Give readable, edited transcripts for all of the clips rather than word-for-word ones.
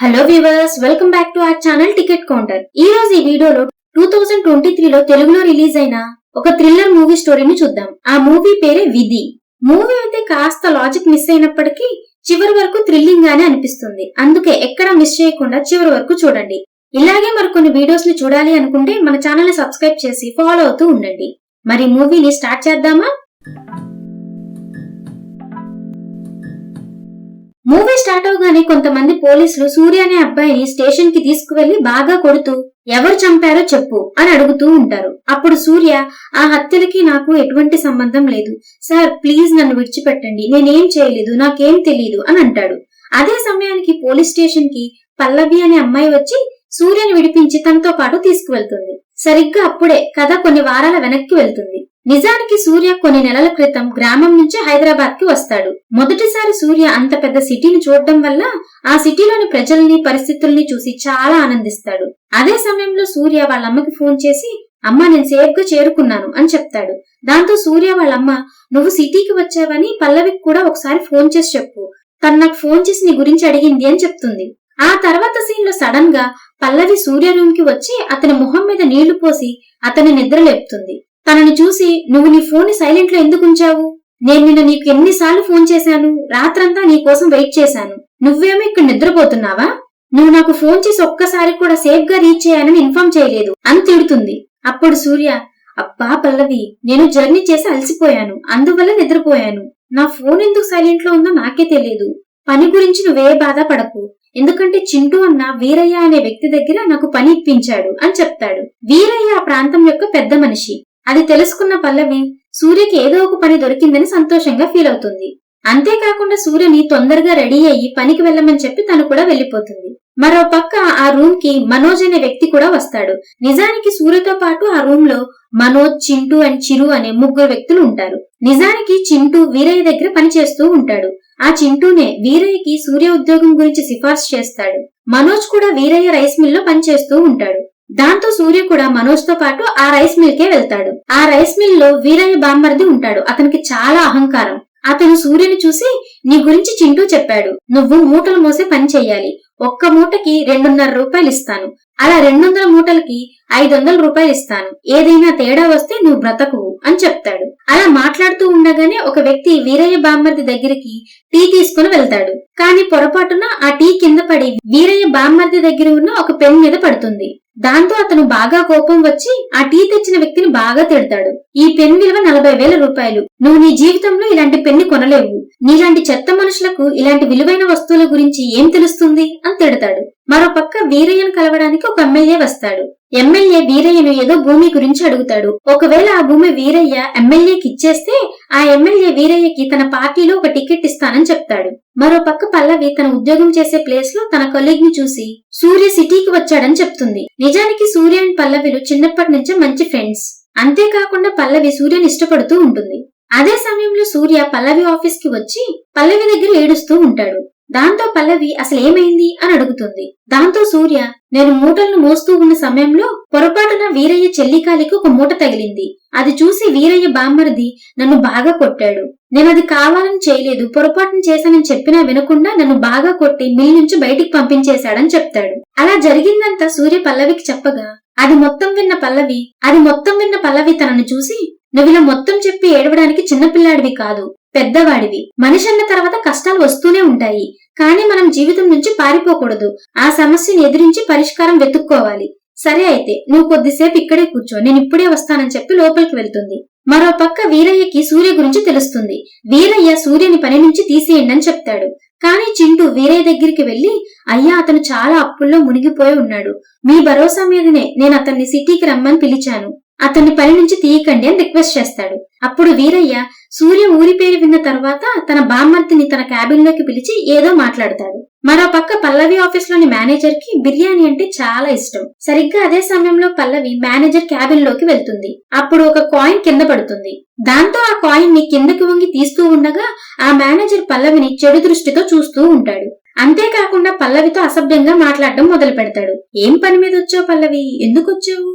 Hello viewers, welcome back to our channel ticket counter. ఈ రోజు ఈ వీడియోలో 2023లో తెలుగులో రిలీజ్ అయిన ఒక థ్రిల్లర్ మూవీ స్టోరీని చూద్దాం. ఆ మూవీ పేరే విధి. మూవీ అయితే కాస్త లాజిక్ మిస్ అయినప్పటికీ చివరి వరకు థ్రిల్లింగ్ గానే అనిపిస్తుంది. అందుకే ఎక్కడా మిస్ చేయకుండా చివరి వరకు చూడండి. ఇలాగే మరికొన్ని వీడియోస్ ని చూడాలి అనుకుంటే మన ఛానల్ ని సబ్స్క్రైబ్ చేసి ఫాలో అవుతూ ఉండండి. మరి మూవీని స్టార్ట్ చేద్దామా? మూవీ స్టార్ట్ అవగానే కొంతమంది పోలీసులు సూర్య అనే అబ్బాయిని స్టేషన్ కి తీసుకువెళ్లి బాగా కొడుతూ ఎవరు చంపారో చెప్పు అని అడుగుతూ ఉంటారు. అప్పుడు సూర్య, ఆ హత్యలకి నాకు ఎటువంటి సంబంధం లేదు సార్, ప్లీజ్ నన్ను విడిచిపెట్టండి, నేనేం చేయలేదు, నాకేం తెలీదు అని అంటాడు. అదే సమయానికి పోలీస్ స్టేషన్ కి పల్లవి అనే అమ్మాయి వచ్చి సూర్యని విడిపించి తనతో పాటు తీసుకువెళ్తుంది. సరిగ్గా అప్పుడే కథ కొన్ని వారాల వెనక్కి వెళ్తుంది. నిజానికి సూర్య కొన్ని నెలల క్రితం గ్రామం నుంచి హైదరాబాద్ కి వస్తాడు. మొదటిసారి సూర్య అంత పెద్ద సిటీని చూడడం వల్ల ఆ సిటీలోని ప్రజల్ని, పరిస్థితుల్ని చూసి చాలా ఆనందిస్తాడు. అదే సమయంలో సూర్య వాళ్ళ అమ్మకి ఫోన్ చేసి, అమ్మ నేను సేఫ్ గా చేరుకున్నాను అని చెప్తాడు. దాంతో సూర్య వాళ్ళమ్మ, నువ్వు సిటీకి వచ్చావని పల్లవికి కూడా ఒకసారి ఫోన్ చేసి చెప్పు, తను నాకు ఫోన్ చేసి నీ గురించి అడిగింది అని చెప్తుంది. ఆ తర్వాత సీన్ లో సడన్ గా పల్లవి సూర్య రూమ్ కి వచ్చి అతని మొహం మీద నీళ్లు పోసి అతని నిద్ర లేపుతుంది. తనని చూసి, నువ్వు నీ ఫోన్ ని సైలెంట్ లో ఎందుకు ఉంచావు? నేను నిన్న నీకు ఎన్నిసార్లు ఫోన్ చేశాను, రాత్రంతా నీ కోసం వెయిట్ చేశాను, నువ్వేమో ఇక్కడ నిద్రపోతున్నావా? నువ్వు నాకు ఫోన్ చేసి ఒక్కసారి కూడా సేఫ్ గా రీచ్ అయ్యానని ఇన్ఫార్మ్ చేయలేదు అని తిడుతుంది. అప్పుడు సూర్య, అబ్బా పల్లవి, నేను జర్నీ చేసి అలసిపోయాను, అందువల్ల నిద్రపోయాను, నా ఫోన్ ఎందుకు సైలెంట్ లో ఉందో నాకే తెలియదు, పని గురించి నువ్వే బాధ పడకు, ఎందుకంటే చింటూ అన్న వీరయ్య అనే వ్యక్తి దగ్గర నాకు పని ఇప్పించాడు అని చెప్తాడు. వీరయ్య ఆ ప్రాంతం యొక్క పెద్ద మనిషి. అది తెలుసుకున్న పల్లవి సూర్యకి ఏదో ఒక పని దొరికిందని సంతోషంగా ఫీల్ అవుతుంది. అంతేకాకుండా సూర్యని తొందరగా రెడీ అయ్యి పనికి వెళ్ళమని చెప్పి తను కూడా వెళ్లిపోతుంది. మరో పక్క ఆ రూమ్ కి మనోజ్ అనే వ్యక్తి కూడా వస్తాడు. నిజానికి సూర్యతో పాటు ఆ రూమ్ లో మనోజ్, చింటూ అండ్ చిరు అనే ముగ్గురు వ్యక్తులు ఉంటారు. నిజానికి చింటూ వీరయ్య దగ్గర పని చేస్తూ ఉంటాడు. ఆ చింటూనే వీరయ్యకి సూర్య ఉద్యోగం గురించి సిఫార్సు చేస్తాడు. మనోజ్ కూడా వీరయ్య రైస్ మిల్ లో పనిచేస్తూ ఉంటాడు. దాంతో సూర్య కూడా మనోజ్ తో పాటు ఆ రైస్ మిల్ కే వెళ్తాడు. ఆ రైస్ మిల్ లో వీరయ్య బామ్మర్ది ఉంటాడు. అతనికి చాలా అహంకారం. అతను సూర్యని చూసి, నీ గురించి చింటూ చెప్పాడు, నువ్వు మూటలు మోసే పని చెయ్యాలి, ఒక్క మూటకి 2.5 రూపాయలు ఇస్తాను, అలా 200 మూటలకి 500 రూపాయలు ఇస్తాను, ఏదైనా తేడా వస్తే నువ్వు బ్రతకువు అని చెప్తాడు. అలా మాట్లాడుతూ ఉండగానే ఒక వ్యక్తి వీరయ్య బామ్మర్ది దగ్గరికి టీ తీసుకుని వెళ్తాడు. కానీ పొరపాటున ఆ టీ కింద పడి వీరయ్య బామ్మర్ది దగ్గర ఉన్న ఒక పెన్ మీద పడుతుంది. దాంతో అతను బాగా కోపం వచ్చి ఆ టీ తెచ్చిన వ్యక్తిని బాగా తిడతాడు. ఈ పెన్ విలువ 40,000 రూపాయలు, నువ్వు నీ జీవితంలో ఇలాంటి పెన్ని కొనలేవు, నీలాంటి చెత్త మనుషులకు ఇలాంటి విలువైన వస్తువుల గురించి ఏం తెలుస్తుంది అని తిడతాడు. మరో పక్క వీరయ్యను కలవడానికి ఒక ఎమ్మెల్యే వస్తాడు. ఎమ్మెల్యే వీరయ్యను ఏదో భూమి గురించి అడుగుతాడు. ఒకవేళ ఆ భూమి వీరయ్య ఎమ్మెల్యేకి ఇచ్చేస్తే ఆ ఎమ్మెల్యే వీరయ్యకి తన పార్టీలో ఒక టికెట్ ఇస్తానని చెప్తాడు. మరో పక్క పల్లవి తన ఉద్యోగం చేసే ప్లేస్ లో తన కొలీగ్ ని చూసి సూర్య సిటీకి వచ్చాడని చెప్తుంది. నిజానికి సూర్య అండ్ పల్లవిలు చిన్నప్పటి నుంచే మంచి ఫ్రెండ్స్. అంతేకాకుండా పల్లవి సూర్యని ఇష్టపడుతూ ఉంటుంది. అదే సమయంలో సూర్య పల్లవి ఆఫీస్ కి వచ్చి పల్లవి దగ్గర ఏడుస్తూ ఉంటాడు. దాంతో పల్లవి అసలు ఏమైంది అని అడుగుతుంది. దాంతో సూర్య, నేను మూటలను మోస్తూ ఉన్న సమయంలో పొరపాటున వీరయ్య చెల్లికాలికి ఒక మూట తగిలింది, అది చూసి వీరయ్య బామ్మరిది నన్ను బాగా కొట్టాడు, నేను అది కావాలని చేయలేదు, పొరపాటున చేశానని చెప్పినా వినకుండా నన్ను బాగా కొట్టి మిల్ నుంచి బయటికి పంపించేశాడని చెప్తాడు. అలా జరిగిందంతా సూర్య పల్లవికి చెప్పగా అది మొత్తం విన్న పల్లవి తనను చూసి, నువ్విలా మొత్తం చెప్పి ఏడవడానికి చిన్నపిల్లాడివి కాదు, పెద్దవాడివి, మనిషి అన్న తర్వాత కష్టాలు వస్తూనే ఉంటాయి, కానీ మనం జీవితం నుంచి పారిపోకూడదు, ఆ సమస్యని ఎదిరించి పరిష్కారం వెతుక్కోవాలి, సరే అయితే నువ్వు కొద్దిసేపు ఇక్కడే కూర్చో, నేను ఇప్పుడే వస్తానని చెప్పి లోపలికి వెళ్తుంది. మరో పక్క వీరయ్యకి సూర్య గురించి తెలుస్తుంది. వీరయ్య సూర్యని పని నుంచి తీసేయండి అని చెప్తాడు. కానీ చింటూ వీరయ్య దగ్గరికి వెళ్లి, అయ్యా అతను చాలా అప్పుల్లో మునిగిపోయి ఉన్నాడు, మీ భరోసా మీదనే నేను అతన్ని సిటీకి రమ్మని పిలిచాను, అతన్ని పని నుంచి తీయకండి అని రిక్వెస్ట్ చేస్తాడు. అప్పుడు వీరయ్య సూర్య ఊరి పేరు విన్న తర్వాత తన బామ్మర్తిని తన క్యాబిన్ లోకి పిలిచి ఏదో మాట్లాడతాడు. మరో పక్క పల్లవి ఆఫీస్ లోని మేనేజర్ కి బిర్యానీ అంటే చాలా ఇష్టం. సరిగ్గా అదే సమయంలో పల్లవి మేనేజర్ క్యాబిన్ లోకి వెళ్తుంది. అప్పుడు ఒక కాయిన్ కింద పడుతుంది. దాంతో ఆ కాయిన్ ని కిందకి వంగి తీస్తూ ఉండగా ఆ మేనేజర్ పల్లవిని చెడు దృష్టితో చూస్తూ ఉంటాడు. అంతేకాకుండా పల్లవితో అసభ్యంగా మాట్లాడడం మొదలు పెడతాడు. ఏం పని మీద వచ్చావు పల్లవి, ఎందుకు వచ్చావు,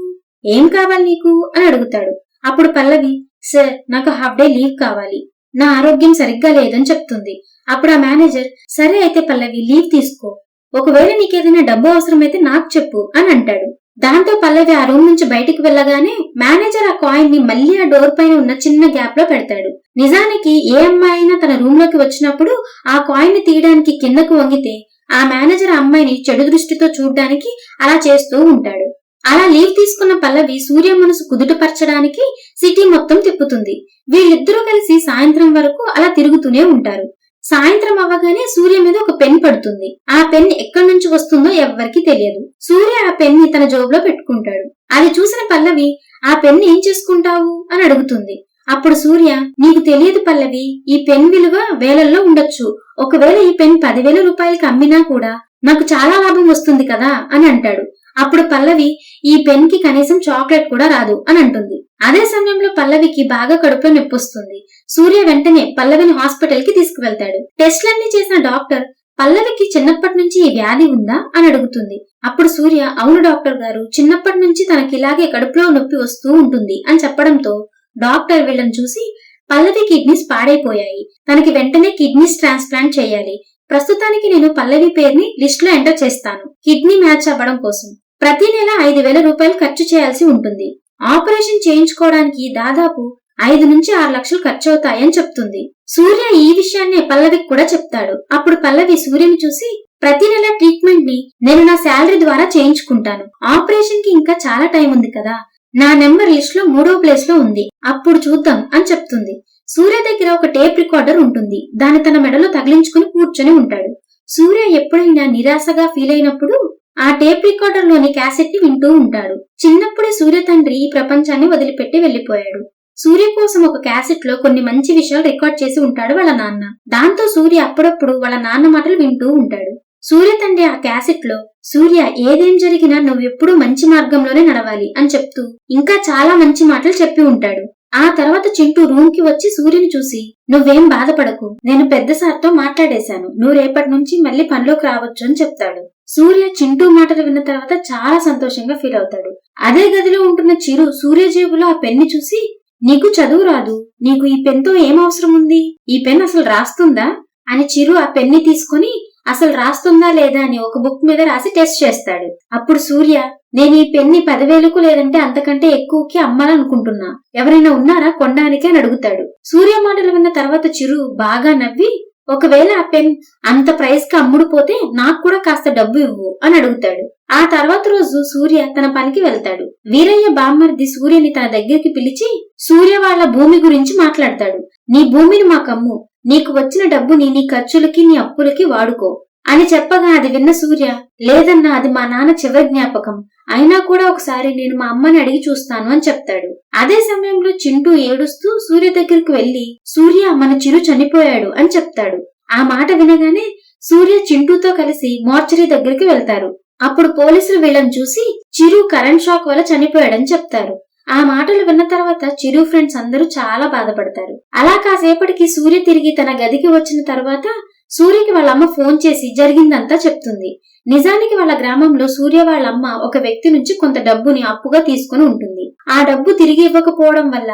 ఏం కావాలి నీకు అని అడుగుతాడు. అప్పుడు పల్లవి, సార్ నాకు హాఫ్ డే లీవ్ కావాలి, నా ఆరోగ్యం సరిగ్గా లేదని చెప్తుంది. అప్పుడు ఆ మేనేజర్, సరే అయితే పల్లవి లీవ్ తీసుకో, ఒకవేళ నీకేదైనా డబ్బు అవసరమైతే నాకు చెప్పు అని అంటాడు. దాంతో పల్లవి ఆ రూమ్ నుంచి బయటికి వెళ్ళగానే మేనేజర్ ఆ కాయిన్ ని మళ్లీ ఆ డోర్ పైన ఉన్న చిన్న గ్యాప్ లో పెడతాడు. నిజానికి ఏ అమ్మాయి అయినా తన రూమ్ లోకి వచ్చినప్పుడు ఆ కాయిన్ ని తీయడానికి కిందకు వంగితే ఆ మేనేజర్ ఆ అమ్మాయిని చెడు దృష్టితో చూడ్డానికి అలా చేస్తూ ఉంటాడు. అలా లీవ్ తీసుకున్న పల్లవి సూర్య మనసు కుదుటపరచడానికి సిటీ మొత్తం తిప్పుతుంది. వీళ్ళిద్దరూ కలిసి సాయంత్రం వరకు అలా తిరుగుతూనే ఉంటారు. సాయంత్రం అవ్వగానే సూర్య మీద ఒక పెన్ పడుతుంది. ఆ పెన్ ఎక్కడి నుంచి వస్తుందో ఎవ్వరికీ తెలియదు. సూర్య ఆ పెన్ ని తన జోబులో పెట్టుకుంటాడు. అది చూసిన పల్లవి, ఆ పెన్ ఏం చేసుకుంటావు అని అడుగుతుంది. అప్పుడు సూర్య, నీకు తెలియదు పల్లవి, ఈ పెన్ విలువ వేలల్లో ఉండొచ్చు. ఒకవేళ ఈ పెన్ 10,000 రూపాయలకి అమ్మినా కూడా నాకు చాలా లాభం వస్తుంది కదా అని అంటాడు. అప్పుడు పల్లవి, ఈ పెన్ కి కనీసం చాక్లెట్ కూడా రాదు అని అంటుంది. అదే సమయంలో పల్లవికి బాగా కడుపులో నొప్పొస్తుంది. సూర్య వెంటనే పల్లవిని హాస్పిటల్ కి తీసుకువెళ్తాడు. టెస్ట్లన్నీ చేసిన డాక్టర్, పల్లవికి చిన్నప్పటి నుంచి ఈ వ్యాధి ఉందా అని అడుగుతుంది. అప్పుడు సూర్య, అవును డాక్టర్ గారు, చిన్నప్పటి నుంచి తనకిలాగే కడుపులో నొప్పి వస్తూ ఉంటుంది అని చెప్పడంతో డాక్టర్ వీళ్ళని చూసి, పల్లవి కిడ్నీస్ పాడైపోయాయి, తనకి వెంటనే కిడ్నీస్ ట్రాన్స్ప్లాంట్ చేయాలి. ప్రస్తుతానికి నేను పల్లవి పేరుని లిస్ట్ లో ఎంటర్ చేస్తాను, కిడ్నీ మ్యాచ్ అవ్వడం కోసం. ప్రతి నెల 5,000 రూపాయలు ఖర్చు చేయాల్సి ఉంటుంది. ఆపరేషన్ చేయించుకోవడానికి దాదాపు 5 నుంచి 6 లక్షలు ఖర్చు అవుతాయని చెప్తుంది. సూర్య ఈ విషయాన్ని పల్లవికి కూడా చెప్తాడు. అప్పుడు పల్లవి సూర్యని చూసి, ప్రతి నెల ట్రీట్మెంట్ ని నేను నా శాలరీ ద్వారా చేయించుకుంటాను. ఆపరేషన్ కి ఇంకా చాలా టైం ఉంది కదా, నా నెంబర్ లిస్ట్ లో 3వ ప్లేస్ లో ఉంది, అప్పుడు చూద్దాం అని చెప్తుంది. సూర్య దగ్గర ఒక టేప్ రికార్డర్ ఉంటుంది. దాన్ని తన మెడలో తగిలించుకుని కూర్చొని ఉంటాడు. సూర్య ఎప్పుడైనా నిరాశగా ఫీల్ అయినప్పుడు ఆ టేప్ రికార్డర్ లోని క్యాసెట్ ని వింటూ ఉంటాడు. చిన్నప్పుడే సూర్య తండ్రి ఈ ప్రపంచాన్ని వదిలిపెట్టి వెళ్లిపోయాడు. సూర్య కోసం ఒక క్యాసెట్ లో కొన్ని మంచి విషయాలు రికార్డ్ చేసి ఉంటాడు వాళ్ళ నాన్న. దాంతో సూర్య అప్పుడప్పుడు వాళ్ళ నాన్న మాటలు వింటూ ఉంటాడు. సూర్య తండ్రి ఆ క్యాసెట్ లో, సూర్య ఏదేం జరిగినా నువ్వెప్పుడూ మంచి మార్గంలోనే నడవాలి అని చెప్తూ ఇంకా చాలా మంచి మాటలు చెప్పి ఉంటాడు. ఆ తర్వాత చింటూ రూమ్ కి వచ్చి సూర్యని చూసి, నువ్వేం బాధపడకు, నేను పెద్ద సార్తో మాట్లాడేశాను, నువ్వు రేపటి నుంచి మళ్ళీ పనిలోకి రావచ్చు అని చెప్తాడు. సూర్య చింటూ మాటలు విన్న తర్వాత చాలా సంతోషంగా ఫీల్ అవుతాడు. అదే గదిలో ఉంటున్న చిరు సూర్య జేబులో ఆ పెన్ని చూసి, నీకు చదువు రాదు, నీకు ఈ పెన్తో ఏం అవసరం ఉంది, ఈ పెన్ అసలు రాస్తుందా అని చిరు ఆ పెన్ని తీసుకుని అసలు రాస్తుందా లేదా అని ఒక బుక్ మీద రాసి టెస్ట్ చేస్తాడు. అప్పుడు సూర్య, నేను ఈ పెన్ని 10,000కు లేదంటే అంతకంటే ఎక్కువకి అమ్మాలనుకుంటున్నా, ఎవరైనా ఉన్నారా కొనడానికి అని అడుగుతాడు. సూర్య మాటలు విన్న తర్వాత చిరు బాగా నవ్వి, ఒకవేళ ఆ పెన్ అంత ప్రైస్ కి అమ్ముడుపోతే నాకు కూడా కాస్త డబ్బు ఇవ్వు అని అడుగుతాడు. ఆ తర్వాత రోజు సూర్య తన పనికి వెళ్తాడు. వీరయ్య బామ్మర్ది సూర్యని తన దగ్గరికి పిలిచి సూర్య వాళ్ళ భూమి గురించి మాట్లాడతాడు. నీ భూమిని మాకమ్ము, నీకు వచ్చిన డబ్బుని నీ ఖర్చులకి నీ అప్పులకి వాడుకో అని చెప్పగా అది విన్న సూర్య, లేదన్నా అది మా నాన్న చివరి జ్ఞాపకం, అయినా కూడా ఒకసారి నేను మా అమ్మని అడిగి చూస్తాను అని చెప్తాడు. అదే సమయంలో చింటూ ఏడుస్తూ సూర్య దగ్గరికి వెళ్లి, సూర్య మన చిరు చనిపోయాడు అని చెప్తాడు. ఆ మాట వినగానే సూర్య చింటూతో కలిసి మార్చరీ దగ్గరికి వెళ్తారు. అప్పుడు పోలీసులు వీళ్ళని చూసి చిరు కరెంట్ షాక్ వల్ల చనిపోయాడని చెప్తారు. ఆ మాటలు విన్న తర్వాత చిరు ఫ్రెండ్స్ అందరూ చాలా బాధపడతారు. అలా కాసేపటికి సూర్య తిరిగి తన గదికి వచ్చిన తర్వాత సూర్యకి వాళ్ళమ్మ ఫోన్ చేసి జరిగిందంతా చెప్తుంది. నిజానికి వాళ్ళ గ్రామంలో సూర్య వాళ్ళమ్మ ఒక వ్యక్తి నుంచి కొంత డబ్బుని అప్పుగా తీసుకుని ఉంటుంది. ఆ డబ్బు తిరిగి ఇవ్వకపోవడం వల్ల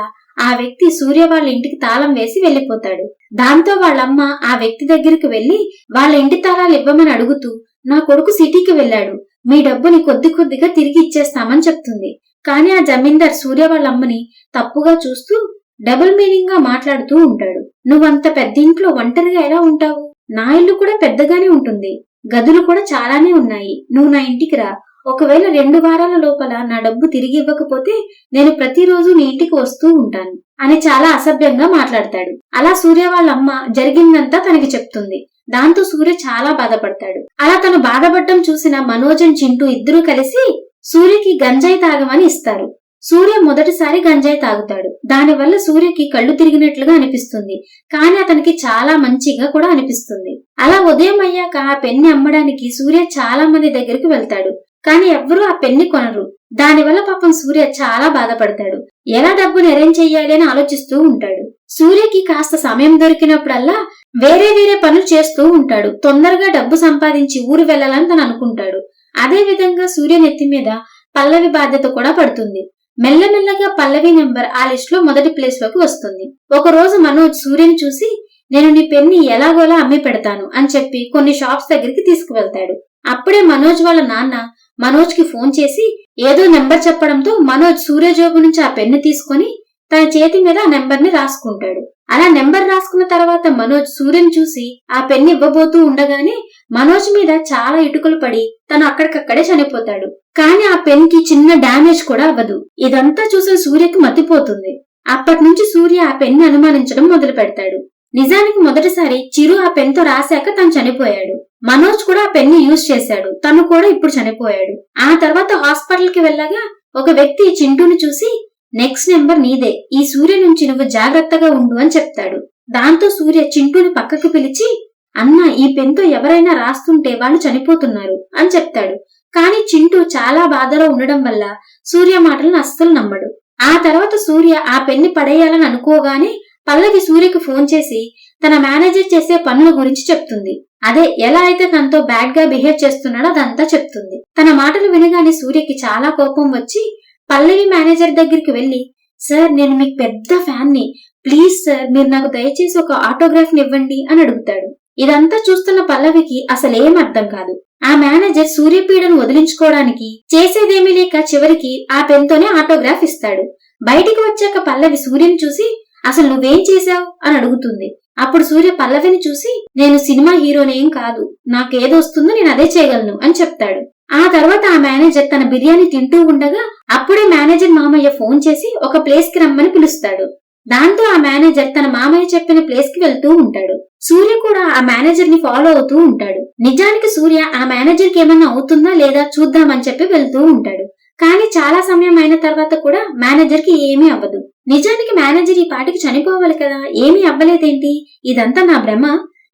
ఆ వ్యక్తి సూర్య వాళ్ళ ఇంటికి తాళం వేసి వెళ్లిపోతాడు. దాంతో వాళ్ళమ్మ ఆ వ్యక్తి దగ్గరికి వెళ్లి వాళ్ళ ఇంటి తాళాలు ఇవ్వమని అడుగుతూ, నా కొడుకు సిటీకి వెళ్లాడు, మీ డబ్బుని కొద్ది కొద్దిగా తిరిగి ఇచ్చేస్తామని చెప్తుంది. కానీ ఆ జమీందార్ సూర్య వాళ్ళమ్మని తప్పుగా చూస్తూ డబుల్ మీనింగ్ గా మాట్లాడుతూ ఉంటాడు. నువ్వంత పెద్ద ఇంట్లో ఒంటరిగా ఎలా ఉంటావు, నా ఇల్లు కూడా పెద్దగానే ఉంటుంది, గదులు కూడా చాలానే ఉన్నాయి, నువ్వు నా ఇంటికి రా, ఒకవేళ 2 వారాల లోపల నా డబ్బు తిరిగి ఇవ్వకపోతే నేను ప్రతిరోజు నీ ఇంటికి వస్తూ ఉంటాను అని చాలా అసభ్యంగా మాట్లాడతాడు. అలా సూర్య వాళ్ళమ్మ జరిగిందంతా తనకి చెప్తుంది. దాంతో సూర్య చాలా బాధపడతాడు. అలా తను బాధపడటం చూసిన మనోజ్ అండ్ చింటూ ఇద్దరూ కలిసి సూర్యకి గంజాయి తాగమని ఇస్తారు. సూర్య మొదటిసారి గంజాయి తాగుతాడు. దానివల్ల సూర్యకి కళ్ళు తిరిగినట్లుగా అనిపిస్తుంది, కానీ అతనికి చాలా మంచిగా కూడా అనిపిస్తుంది. అలా ఉదయం అయ్యాక ఆ పెన్ని అమ్మడానికి సూర్య చాలా మంది దగ్గరికి వెళ్తాడు. కానీ ఎవ్వరూ ఆ పెన్ని కొనరు. దానివల్ల పాపం సూర్య చాలా బాధపడతాడు. ఎలా డబ్బుని అరేంజ్ చెయ్యాలి అని ఆలోచిస్తూ ఉంటాడు. సూర్యకి కాస్త సమయం దొరికినప్పుడల్లా వేరే వేరే పనులు చేస్తూ ఉంటాడు. తొందరగా డబ్బు సంపాదించి ఊరు వెళ్లాలని తను అనుకుంటాడు. అదే విధంగా సూర్య నెత్తి మీద పల్లవి బాధ్యత కూడా పడుతుంది. మెల్లమెల్లగా పల్లవి నెంబర్ ఆ లిస్ట్ లో మొదటి ప్లేస్ లోకి వస్తుంది. ఒక రోజు మనోజ్ సూర్యని చూసి, నేను నీ పెన్ని ఎలాగోలా అమ్మి పెడతాను అని చెప్పి కొన్ని షాప్స్ దగ్గరికి తీసుకువెళ్తాడు. అప్పుడే మనోజ్ వాళ్ళ నాన్న మనోజ్ కి ఫోన్ చేసి ఏదో నెంబర్ చెప్పడంతో మనోజ్ సూర్య జోబు నుంచి ఆ పెన్ను తీసుకొని తన చేతి మీద ఆ నెంబర్ ని రాసుకుంటాడు. అలా నెంబర్ రాసుకున్న తర్వాత మనోజ్ సూర్యని చూసి ఆ పెన్ను ఇవ్వబోతూ ఉండగానే మనోజ్ మీద చాలా ఇటుకలు పడి తను అక్కడికక్కడే చనిపోతాడు. కానీ ఆ పెన్ కి చిన్న డ్యామేజ్ కూడా అవ్వదు. ఇదంతా చూసిన సూర్యకి మతిపోతుంది. అప్పటి నుంచి సూర్య ఆ పెన్ను అనుమానించడం మొదలు పెడతాడు. నిజానికి మొదటిసారి చిరు ఆ పెన్ తో రాశాక తను చనిపోయాడు. మనోజ్ కూడా ఆ పెన్ను యూజ్ చేశాడు. తను కూడా ఇప్పుడు చనిపోయాడు. ఆ తర్వాత హాస్పిటల్ కి వెళ్ళగా ఒక వ్యక్తి చింటూని చూసి నెక్స్ట్ నెంబర్ నీదే, ఈ సూర్య నుంచి నువ్వు జాగ్రత్తగా ఉండు అని చెప్తాడు. దాంతో సూర్య చింటూని పక్కకి పిలిచి అన్నా ఈ పెన్ తో ఎవరైనా రాస్తుంటే వాళ్ళు చనిపోతున్నారు అని చెప్తాడు. కానీ చింటూ చాలా బాధలో ఉండడం వల్ల సూర్య మాటలను అస్సలు నమ్మడు. ఆ తర్వాత సూర్య ఆ పెన్ని పడేయాలని అనుకోగానే పల్లవి సూర్యకి ఫోన్ చేసి తన మేనేజర్ చేసే పనుల గురించి చెప్తుంది. అదే ఎలా అయితే తనతో బ్యాడ్ గా బిహేవ్ చేస్తున్నాడో అదంతా చెప్తుంది. తన మాటలు వినగానే సూర్యకి చాలా కోపం వచ్చి పల్లవి మేనేజర్ దగ్గరికి వెళ్లి సార్ నేను మీకు పెద్ద ఫ్యాన్ ని, ప్లీజ్ సార్ మీరు నాకు దయచేసి ఒక ఆటోగ్రాఫ్ ని ఇవ్వండి అని అడుగుతాడు. ఇదంతా చూస్తున్న పల్లవికి అసలేం అర్థం కాదు. ఆ మేనేజర్ సూర్యపీడను వదిలించుకోవడానికి చేసేదేమీ లేక చివరికి ఆ పెన్తోనే ఆటోగ్రాఫ్ ఇస్తాడు. బయటికి వచ్చాక పల్లవి సూర్యని చూసి అసలు నువ్వేం చేశావు అని అడుగుతుంది. అప్పుడు సూర్య పల్లవిని చూసి నేను సినిమా హీరోనేం కాదు, నాకేదొస్తుందో నేను అదే చేయగలను అని చెప్తాడు. ఆ తర్వాత ఆ మేనేజర్ తన బిర్యానీ తింటూ ఉండగా అప్పుడే మేనేజర్ మామయ్య ఫోన్ చేసి ఒక ప్లేస్ కి రమ్మని పిలుస్తాడు. దాంతో ఆ మేనేజర్ తన మామయ్య చెప్పిన ప్లేస్ కి వెళ్తూ ఉంటాడు. సూర్య కూడా ఆ మేనేజర్ ని ఫాలో అవుతూ ఉంటాడు. నిజానికి సూర్య ఆ మేనేజర్ కి ఏమన్నా అవుతుందా లేదా చూద్దామని చెప్పి వెళ్తూ ఉంటాడు. కానీ చాలా సమయం అయిన తర్వాత కూడా మేనేజర్ కి ఏమీ అవ్వదు. నిజానికి మేనేజర్ ఈ పాటికి చనిపోవాలి కదా, ఏమీ అవ్వలేదేంటి, ఇదంతా నా భ్రమ,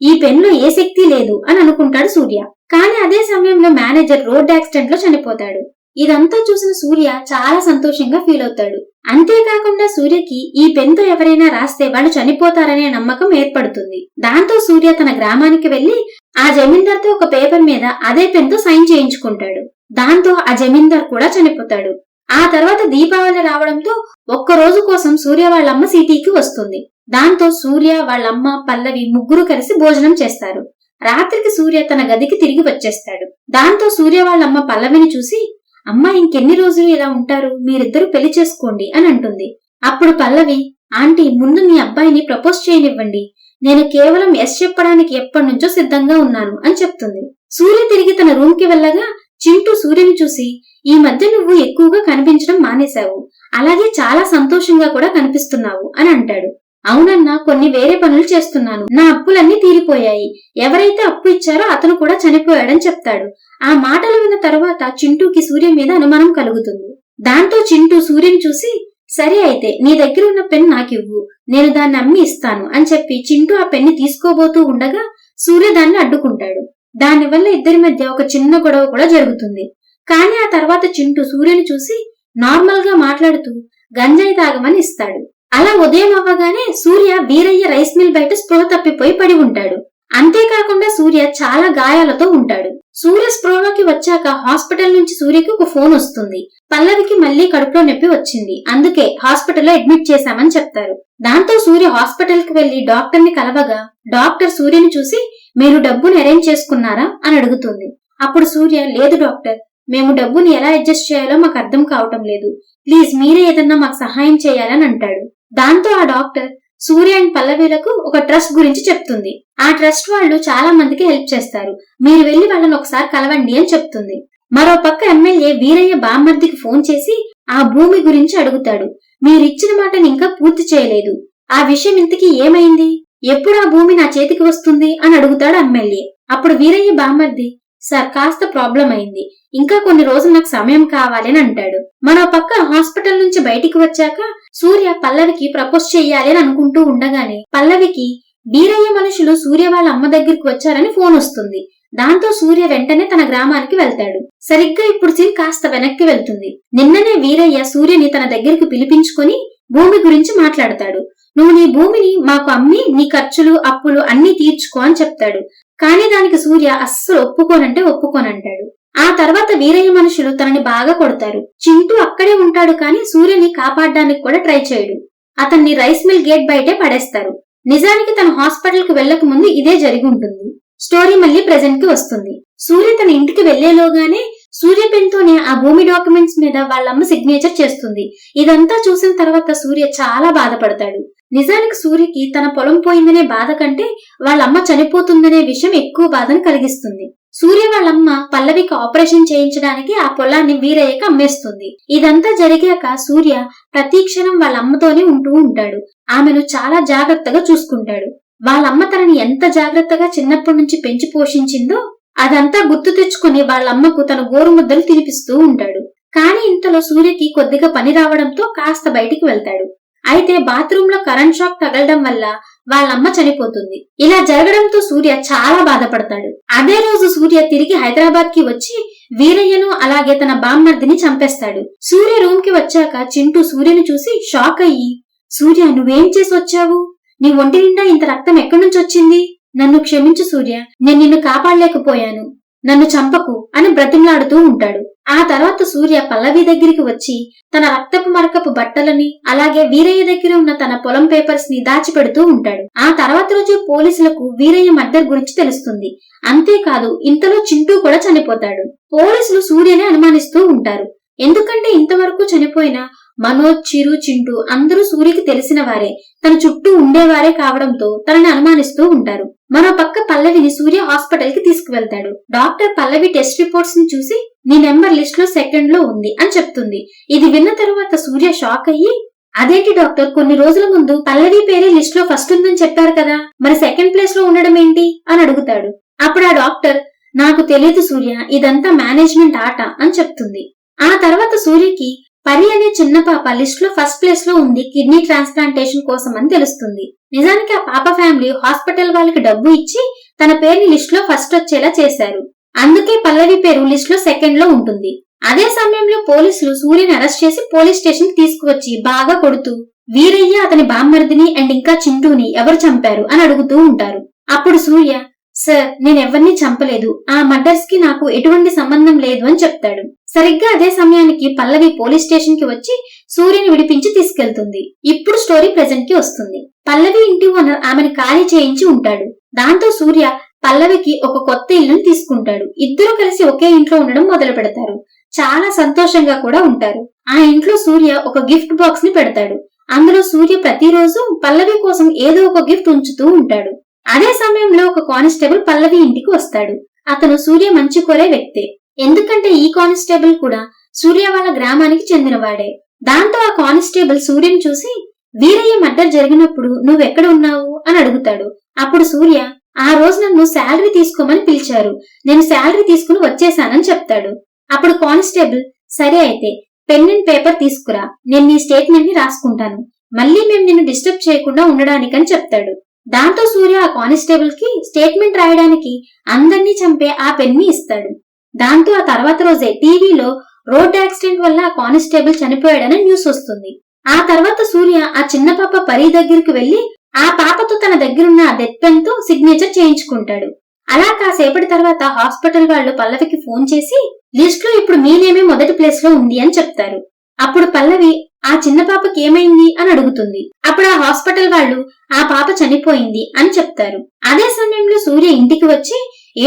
ఈ పెన్ లో ఏ శక్తి లేదు అని అనుకుంటాడు సూర్య. కానీ అదే సమయంలో మేనేజర్ రోడ్ యాక్సిడెంట్ లో చనిపోతాడు. ఇదంతా చూసిన సూర్య చాలా సంతోషంగా ఫీల్ అవుతాడు. అంతేకాకుండా సూర్యకి ఈ పెన్ తో ఎవరైనా రాస్తే వాళ్ళు చనిపోతారనే నమ్మకం ఏర్పడుతుంది. దాంతో సూర్య తన గ్రామానికి వెళ్లి ఆ జమీందార్ తో ఒక పేపర్ మీద అదే పెన్ తో సైన్ చేయించుకుంటాడు. దాంతో ఆ జమీందార్ కూడా చనిపోతాడు. ఆ తర్వాత దీపావళి రావడంతో ఒక్క రోజు కోసం సూర్య వాళ్ళమ్మ సిటీకి వస్తుంది. దాంతో సూర్య వాళ్ళమ్మ పల్లవి ముగ్గురు కలిసి భోజనం చేస్తారు. రాత్రికి సూర్య తన గదికి తిరిగి వచ్చేస్తాడు. దాంతో సూర్య వాళ్ళమ్మ పల్లవిని చూసి అమ్మా ఇంకెన్ని రోజులు ఇలా ఉంటారు, మీరిద్దరూ పెళ్లి చేసుకోండి అని అంటుంది. అప్పుడు పల్లవి ఆంటీ ముందు మీ అబ్బాయిని ప్రపోజ్ చేయనివ్వండి, నేను కేవలం ఎస్ చెప్పడానికి ఎప్పటి నుంచో సిద్ధంగా ఉన్నాను అని చెప్తుంది. సూర్య తిరిగి తన రూమ్ కి వెళ్ళగా చింటూ సూర్యని చూసి ఈ మధ్య నువ్వు ఎక్కువగా కనిపించడం మానేశావు, అలాగే చాలా సంతోషంగా కూడా కనిపిస్తున్నావు అని అంటాడు. అవునన్నా కొన్ని వేరే పనులు చేస్తున్నాను, నా అప్పులన్నీ తీరిపోయాయి, ఎవరైతే అప్పు ఇచ్చారో అతను కూడా చనిపోయాడని చెప్తాడు. ఆ మాటలు విన్న తరువాత చింటూకి సూర్య మీద అనుమానం కలుగుతుంది. దాంతో చింటూ సూర్యని చూసి సరే అయితే నీ దగ్గర ఉన్న పెన్ నాకివ్వు, నేను దాన్ని అమ్మి ఇస్తాను అని చెప్పి చింటూ ఆ పెన్ని తీసుకోబోతూ ఉండగా సూర్య దాన్ని అడ్డుకుంటాడు. దానివల్ల ఇద్దరి మధ్య ఒక చిన్న గొడవ కూడా జరుగుతుంది. కానీ ఆ తర్వాత చింటూ సూర్యని చూసి నార్మల్ గా మాట్లాడుతూ గంజాయి తాగమని ఇస్తాడు. అలా ఉదయం అవ్వగానే సూర్య వీరయ్య రైస్ మిల్ బయట స్పృహ తప్పిపోయి పడి ఉంటాడు. అంతేకాకుండా సూర్య చాలా గాయాలతో ఉంటాడు. సూర్య స్పృహలోకి వచ్చాక హాస్పిటల్ నుంచి సూర్యకి ఒక ఫోన్ వస్తుంది. పల్లవికి మళ్లీ కడుపులో నొప్పి వచ్చింది, అందుకే హాస్పిటల్లో అడ్మిట్ చేశామని చెప్తారు. దాంతో సూర్య హాస్పిటల్ కి వెళ్లి డాక్టర్ ని కలవగా డాక్టర్ సూర్యని చూసి మీరు డబ్బుని అరేంజ్ చేసుకున్నారా అని అడుగుతుంది. అప్పుడు సూర్య లేదు డాక్టర్, మేము డబ్బుని ఎలా అడ్జస్ట్ చేయాలో మాకు అర్థం కావటం లేదు, ప్లీజ్ మీరే ఏదన్నా మాకు సహాయం చేయాలని అంటాడు. దాంతో ఆ డాక్టర్ సూర్య అండ్ పల్లవిలకు ఒక ట్రస్ట్ గురించి చెప్తుంది. ఆ ట్రస్ట్ వాళ్ళు చాలా మందికి హెల్ప్ చేస్తారు, మీరు వెళ్లి వాళ్ళని ఒకసారి కలవండి అని చెప్తుంది. మరో పక్క ఎమ్మెల్యే వీరయ్య బామ్మర్దికి ఫోన్ చేసి ఆ భూమి గురించి అడుగుతాడు. మీరిచ్చిన మాటని ఇంకా పూర్తి చేయలేదు, ఆ విషయం ఇంతకీ ఏమైంది, ఎప్పుడు ఆ భూమి నా చేతికి వస్తుంది అని అడుగుతాడు ఎమ్మెల్యే. అప్పుడు వీరయ్య బామ్మర్ది సార్ కాస్త ప్రాబ్లం అయింది, ఇంకా కొన్ని రోజులు నాకు సమయం కావాలి అని అంటాడు. మరో పక్క హాస్పిటల్ నుంచి బయటికి వచ్చాక సూర్య పల్లవికి ప్రపోజ్ చెయ్యాలి అని అనుకుంటూ ఉండగానే పల్లవికి వీరయ్య మనుషులు సూర్య వాళ్ళ అమ్మ దగ్గరికి వచ్చారని ఫోన్ వస్తుంది. దాంతో సూర్య వెంటనే తన గ్రామానికి వెళ్తాడు. సరిగ్గా ఇప్పుడు సీన్ కాస్త వెనక్కి వెళ్తుంది. నిన్ననే వీరయ్య సూర్యని తన దగ్గరికి పిలిపించుకొని భూమి గురించి మాట్లాడతాడు. నువ్వు నీ భూమిని మాకు అమ్మి నీ ఖర్చులు అప్పులు అన్ని తీర్చుకో అని చెప్తాడు. కానీ దానికి సూర్య అస్సలు ఒప్పుకోనంటాడు. ఆ తర్వాత వీరయ్య మనుషులు తనని బాగా కొడతారు. చింటూ అక్కడే ఉంటాడు కానీ సూర్యని కాపాడడానికి కూడా ట్రై చేయడు. అతన్ని రైస్ మిల్ గేట్ బయటే పడేస్తారు. నిజానికి తన హాస్పిటల్ కు వెళ్లక ముందు ఇదే జరిగి ఉంటుంది. స్టోరీ మళ్ళీ ప్రెజెంట్ కి వస్తుంది. సూర్య తన ఇంటికి వెళ్లేలోగానే సూర్య పెన్తోనే ఆ భూమి డాక్యుమెంట్స్ మీద వాళ్ళమ్మ సిగ్నేచర్ చేస్తుంది. ఇదంతా చూసిన తర్వాత సూర్య చాలా బాధపడతాడు. నిజానికి సూర్యకి తన పొలం పోయిందనే బాధ కంటే వాళ్ళమ్మ చనిపోతుందనే విషయం ఎక్కువ బాధను కలిగిస్తుంది. సూర్య వాళ్ళమ్మ పల్లవికి ఆపరేషన్ చేయించడానికి ఆ పొలాన్ని వీరయ్యకి అమ్మేస్తుంది. ఇదంతా జరిగాక సూర్య ప్రతి క్షణం వాళ్ళమ్మతోనే ఉంటూ ఉంటాడు. ఆమెను చాలా జాగ్రత్తగా చూసుకుంటాడు. వాళ్ళమ్మ తనని ఎంత జాగ్రత్తగా చిన్నప్పటి నుంచి పెంచి పోషించిందో అదంతా గుర్తు తెచ్చుకుని వాళ్ళమ్మకు తన గోరుముద్దలు తినిపిస్తూ ఉంటాడు. కానీ ఇంతలో సూర్యకి కొద్దిగా పని రావడంతో కాస్త బయటికి వెళ్తాడు. అయితే బాత్రూమ్ లో కరెంట్ షాక్ తగలడం వల్ల వాళ్ళమ్మ చనిపోతుంది. ఇలా జరగడంతో సూర్య చాలా బాధపడతాడు. అదే రోజు సూర్య తిరిగి హైదరాబాద్ కి వచ్చి వీరయ్యను అలాగే తన బామ్మర్దిని చంపేస్తాడు. సూర్య రూమ్ కి వచ్చాక చింటూ సూర్యను చూసి షాక్ అయ్యి, సూర్య నువ్వేం చేసి వచ్చావు? నీ ఒంటి నిండా ఇంత రక్తం ఎక్కడి నుంచి వచ్చింది? నన్ను క్షమించు సూర్య, నేను నిన్ను కాపాడలేకపోయాను, నన్ను చంపకు అని బ్రతిమలాడుతూ ఉంటాడు. ఆ తర్వాత సూర్య పల్లవి దగ్గరికి వచ్చి తన రక్తపు మరకపు బట్టలని అలాగే వీరయ్య దగ్గర ఉన్న తన పొలం పేపర్స్ ని దాచిపెడుతూ ఉంటాడు. ఆ తర్వాత రోజు పోలీసులకు వీరయ్య మర్డర్ గురించి తెలుస్తుంది. అంతేకాదు ఇంతలో చింటూ కూడా చనిపోతాడు. పోలీసులు సూర్యని అనుమానిస్తూ ఉంటారు. ఎందుకంటే ఇంతవరకు చనిపోయిన మనోజ్, చిరు, చింటూ అందరూ సూర్యకి తెలిసిన వారే, తన చుట్టూ ఉండేవారే కావడంతో తనని అనుమానిస్తూ ఉంటారు. మరో పక్క పల్లవిని సూర్య హాస్పిటల్ కి తీసుకువెళ్తాడు. డాక్టర్ పల్లవి టెస్ట్ రిపోర్ట్స్ ని చూసి నీ నెంబర్ లిస్ట్ లో సెకండ్ లో ఉంది అని చెప్తుంది. ఇది విన్న తరువాత సూర్య షాక్ అయ్యి, అదేంటి డాక్టర్, కొన్ని రోజుల ముందు పల్లవి పేరే లిస్ట్ లో ఫస్ట్ ఉందని చెప్పారు కదా, మరి సెకండ్ ప్లేస్ లో ఉండడం ఏంటి అని అడుగుతాడు. అప్పుడు ఆ డాక్టర్, నాకు తెలియదు సూర్య, ఇదంతా మేనేజ్మెంట్ ఆట అని చెప్తుంది. ఆ తర్వాత సూర్యకి పరి అనే చిన్న పాప లిస్ట్ లో ఫస్ట్ ప్లేస్ లో ఉంది కిడ్నీ ట్రాన్స్ప్లాంటేషన్ కోసం అని తెలుస్తుంది. నిజానికి ఆ పాప ఫ్యామిలీ హాస్పిటల్ వాళ్ళకి డబ్బు ఇచ్చి తన పేరుని లిస్ట్ లో ఫస్ట్ వచ్చేలా చేశారు. అందుకే పల్లవి పేరు లిస్ట్ లో సెకండ్ లో ఉంటుంది. అదే సమయంలో పోలీసులు సూర్యని అరెస్ట్ చేసి పోలీస్ స్టేషన్ కి తీసుకువచ్చి బాగా కొడుతూ వీరయ్య, అతని బామ్మర్దిని అండ్ ఇంకా చింటూని ఎవరు చంపారు అని అడుగుతూ ఉంటారు. అప్పుడు సూర్య, సార్ నేనెవరిని చంపలేదు, ఆ మర్డర్స్ కి నాకు ఎటువంటి సంబంధం లేదు అని చెప్తాడు. సరిగ్గా అదే సమయానికి పల్లవి పోలీస్ స్టేషన్ కి వచ్చి సూర్యని విడిపించి తీసుకెళ్తుంది. ఇప్పుడు స్టోరీ ప్రెజెంట్ కి వస్తుంది. పల్లవి ఇంటి ఓనర్ ఆమెను ఖాళీ చేయించి ఉంటాడు. దాంతో సూర్య పల్లవికి ఒక కొత్త ఇల్లుని తీసుకుంటాడు. ఇద్దరు కలిసి ఒకే ఇంట్లో ఉండడం మొదలు పెడతారు. చాలా సంతోషంగా కూడా ఉంటారు. ఆ ఇంట్లో సూర్య ఒక గిఫ్ట్ బాక్స్ ని పెడతాడు. అందులో సూర్య ప్రతిరోజు పల్లవి కోసం ఏదో ఒక గిఫ్ట్ ఉంచుతూ ఉంటాడు. అదే సమయంలో ఒక కానిస్టేబుల్ పల్లవి ఇంటికి వస్తాడు. అతను సూర్య మంచి కోరే వ్యక్తే. ఎందుకంటే ఈ కానిస్టేబుల్ కూడా సూర్య వాళ్ళ గ్రామానికి చెందినవాడే. దాంతో ఆ కానిస్టేబుల్ సూర్యని చూసి, వీరయ్య మర్డర్ జరిగినప్పుడు నువ్వెక్కడ ఉన్నావు అని అడుగుతాడు. అప్పుడు సూర్య, ఆ రోజు నన్ను శాలరీ తీసుకోమని పిలిచారు, నేను శాలరీ తీసుకుని వచ్చేసానని చెప్తాడు. అప్పుడు కానిస్టేబుల్, సరే అయితే పెన్ అండ్ పేపర్ తీసుకురా, నేను నీ స్టేట్మెంట్ ని రాసుకుంటాను, మళ్ళీ మేము నిన్ను డిస్టర్బ్ చేయకుండా ఉండడానికని చెప్తాడు. దాంతో సూర్య ఆ కానిస్టేబుల్ కి స్టేట్మెంట్ రాయడానికి అందర్నీ చంపే ఆ పెన్ ని ఇస్తాడు. దాంతో ఆ తర్వాత రోజే టీవీలో రోడ్ యాక్సిడెంట్ వల్ల ఆ కానిస్టేబుల్ చనిపోయాడని న్యూస్ వస్తుంది. ఆ తర్వాత సూర్య ఆ చిన్న పాప పరి దగ్గరికి వెళ్లి ఆ పాపతో తన దగ్గరున్న ఆ డెత్ పెన్ తో సిగ్నేచర్ చేయించుకుంటాడు. అలా కాసేపటి తర్వాత హాస్పిటల్ వాళ్ళు పల్లవికి ఫోన్ చేసి లిస్ట్ లో ఇప్పుడు మీ నేమే మొదటి ప్లేస్ లో ఉంది అని చెప్తారు. అప్పుడు పల్లవి, ఆ చిన్న పాపకి ఏమైంది అని అడుగుతుంది. అప్పుడు ఆ హాస్పిటల్ వాళ్ళు ఆ పాప చనిపోయింది అని చెప్తారు. అదే సమయంలో సూర్య ఇంటికి వచ్చి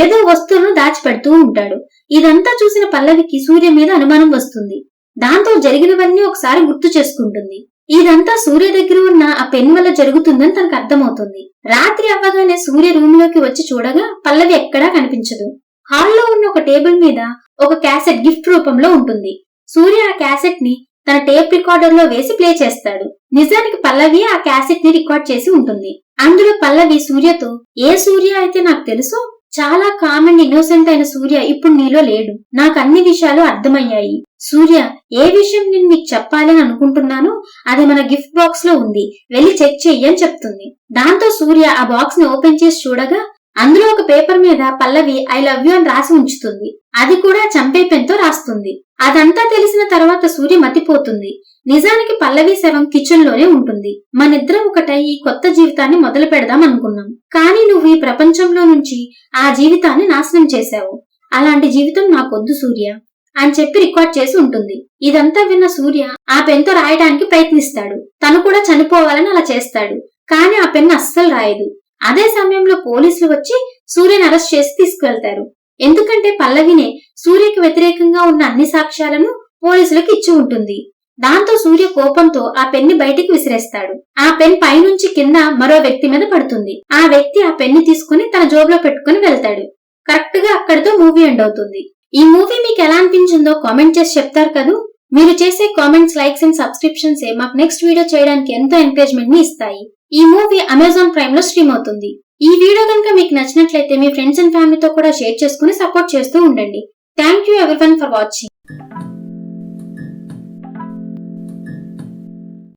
ఏదో వస్తువులను దాచిపెడుతూ ఉంటాడు. ఇదంతా చూసిన పల్లవికి సూర్య మీద అనుమానం వస్తుంది. దాంతో జరిగినవన్నీ ఒకసారి గుర్తు చేసుకుంటుంది. ఇదంతా సూర్య దగ్గర ఉన్న ఆ పెన్ వల్ల జరుగుతుందని తనకు అర్థమవుతుంది. రాత్రి అవ్వగానే సూర్య రూమ్ లోకి వచ్చి చూడగా పల్లవి ఎక్కడా కనిపించదు. హాల్లో ఉన్న ఒక టేబుల్ మీద ఒక క్యాసెట్ గిఫ్ట్ రూపంలో ఉంటుంది. సూర్య ఆ క్యాసెట్ ని తన టేప్ రికార్డర్ లో వేసి ప్లే చేస్తాడు. నిజానికి పల్లవి ఆ క్యాసెట్ ని రికార్డ్ చేసి ఉంటుంది. అందులో పల్లవి సూర్యతో, ఏ సూర్య అయితే నాకు తెలుసు, చాలా కామ్ అండ్ ఇన్నోసెంట్ అయిన సూర్య ఇప్పుడు నీలో లేడు, నాకు అన్ని విషయాలు అర్థమయ్యాయి. సూర్య, ఏ విషయం నేను నీకు చెప్పాలని అనుకుంటున్నానో అది మన గిఫ్ట్ బాక్స్ లో ఉంది, వెళ్లి చెక్ చెయ్యి అని చెప్తుంది. దాంతో సూర్య ఆ బాక్స్ ని ఓపెన్ చేసి చూడగా అందులో ఒక పేపర్ మీద పల్లవి ఐ లవ్ యూ అని రాసి ఉంచుతుంది. అది కూడా చంపే పెన్ తో రాస్తుంది. అదంతా తెలిసిన తర్వాత సూర్య మతిపోతుంది. నిజానికి పల్లవి శవం కిచెన్ లోనే ఉంటుంది. మనిద్దరం ఒకటై ఈ కొత్త జీవితాన్ని మొదలు పెడదాం అనుకున్నాం, కానీ నువ్వు ఈ ప్రపంచంలో నుంచి ఆ జీవితాన్ని నాశనం చేశావు. అలాంటి జీవితం నాకొద్దు సూర్య అని చెప్పి రికార్డ్ చేసి ఉంటుంది. ఇదంతా విన్న సూర్య ఆ పెన్ తో రాయడానికి ప్రయత్నిస్తాడు. తను కూడా చనిపోవాలని అలా చేస్తాడు. కానీ ఆ పెన్ అస్సలు రాయదు. అదే సమయంలో పోలీసులు వచ్చి సూర్యని అరెస్ట్ చేసి తీసుకువెళ్తారు. ఎందుకంటే పల్లవినే సూర్యకి వ్యతిరేకంగా ఉన్న అన్ని సాక్ష్యాలను పోలీసులకు ఇచ్చి ఉంటుంది. దాంతో సూర్య కోపంతో ఆ పెన్ని బయటికి విసిరేస్తాడు. ఆ పెన్ పైనుంచి కింద మరో వ్యక్తి మీద పడుతుంది. ఆ వ్యక్తి ఆ పెన్ని తీసుకుని తన జోబులో పెట్టుకుని వెళ్తాడు. కరెక్ట్ గా అక్కడితో మూవీ ఎండ్ అవుతుంది. ఈ మూవీ మీకు ఎలా అనిపించిందో కామెంట్ చేసి చెప్తారు కదూ. మీరు చేసే కామెంట్స్, లైక్స్ అండ్ సబ్స్క్రిప్షన్స్ మాకు నెక్స్ట్ వీడియో చేయడానికి ఎంతో ఎంకరేజ్మెంట్ ని ఇస్తాయి. ఈ మూవీ అమెజాన్ ప్రైమ్ లో స్ట్రీమ్ అవుతుంది. ఈ వీడియో కనుక మీకు నచ్చినట్లయితే మీ ఫ్రెండ్స్ అండ్ ఫ్యామిలీతో కూడా షేర్ చేసుకుని సపోర్ట్ చేస్తూ ఉండండి. Thank you everyone for watching.